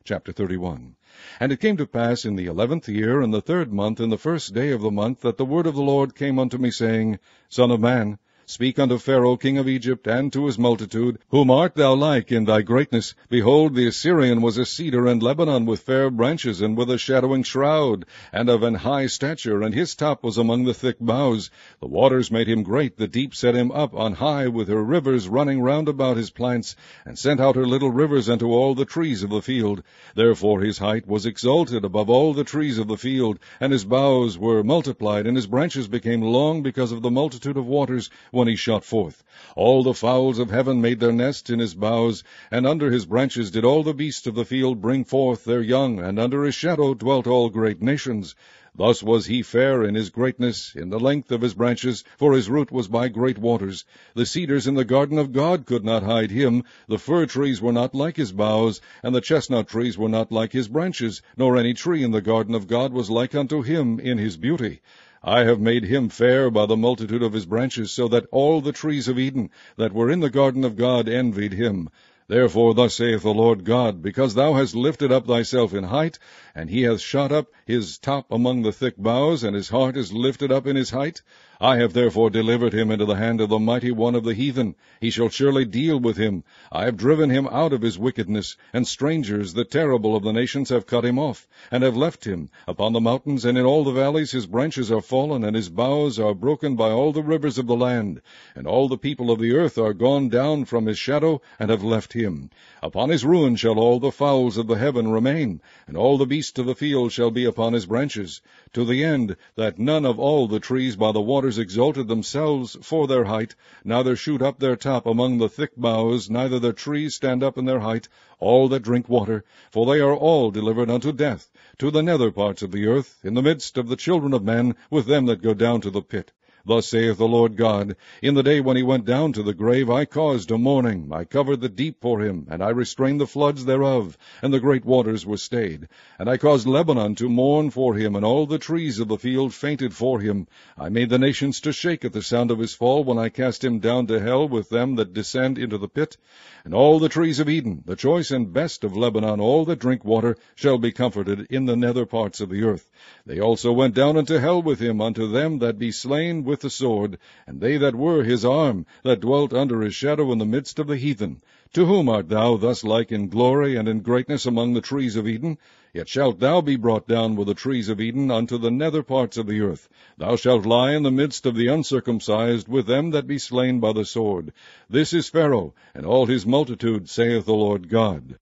Chapter 31. And it came to pass in the 11th year, in the 3rd month, in the 1st day of the month, that the word of the Lord came unto me, saying, Son of man, speak unto Pharaoh king of Egypt, and to his multitude, Whom art thou like in thy greatness? Behold, the Assyrian was a cedar in Lebanon, with fair branches, and with a shadowing shroud, and of an high stature, and his top was among the thick boughs. The waters made him great, the deep set him up on high, with her rivers running round about his plants, and sent out her little rivers unto all the trees of the field. Therefore his height was exalted above all the trees of the field, and his boughs were multiplied, and his branches became long because of the multitude of waters, when he shot forth. All the fowls of heaven made their nests in his boughs, and under his branches did all the beasts of the field bring forth their young, and under his shadow dwelt all great nations. Thus was he fair in his greatness, in the length of his branches, for his root was by great waters. The cedars in the garden of God could not hide him. The fir trees were not like his boughs, and the chestnut trees were not like his branches, nor any tree in the garden of God was like unto him in his beauty. I have made him fair by the multitude of his branches, so that all the trees of Eden that were in the garden of God envied him. Therefore thus saith the Lord God, because thou hast lifted up thyself in height, and he hath shot up his top among the thick boughs, and his heart is lifted up in his height, I have therefore delivered him into the hand of the mighty one of the heathen. He shall surely deal with him. I have driven him out of his wickedness, and strangers, the terrible of the nations, have cut him off, and have left him. Upon the mountains and in all the valleys his branches are fallen, and his boughs are broken by all the rivers of the land. And all the people of the earth are gone down from his shadow, and have left him. Upon his ruin shall all the fowls of the heaven remain, and all the beasts of the field shall be upon his branches, to the end that none of all the trees by the waters exalted themselves for their height, neither shoot up their top among the thick boughs, neither their trees stand up in their height, all that drink water, for they are all delivered unto death, to the nether parts of the earth, in the midst of the children of men, with them that go down to the pit. Thus saith the Lord God, In the day when he went down to the grave, I caused a mourning. I covered the deep for him, and I restrained the floods thereof, and the great waters were stayed. And I caused Lebanon to mourn for him, and all the trees of the field fainted for him. I made the nations to shake at the sound of his fall, when I cast him down to hell with them that descend into the pit. And all the trees of Eden, the choice and best of Lebanon, all that drink water, shall be comforted in the nether parts of the earth. They also went down into hell with him, unto them that be slain with the sword, and they that were his arm, that dwelt under his shadow in the midst of the heathen. To whom art thou thus like in glory and in greatness among the trees of Eden? Yet shalt thou be brought down with the trees of Eden unto the nether parts of the earth. Thou shalt lie in the midst of the uncircumcised, with them that be slain by the sword. This is Pharaoh, and all his multitude, saith the Lord God.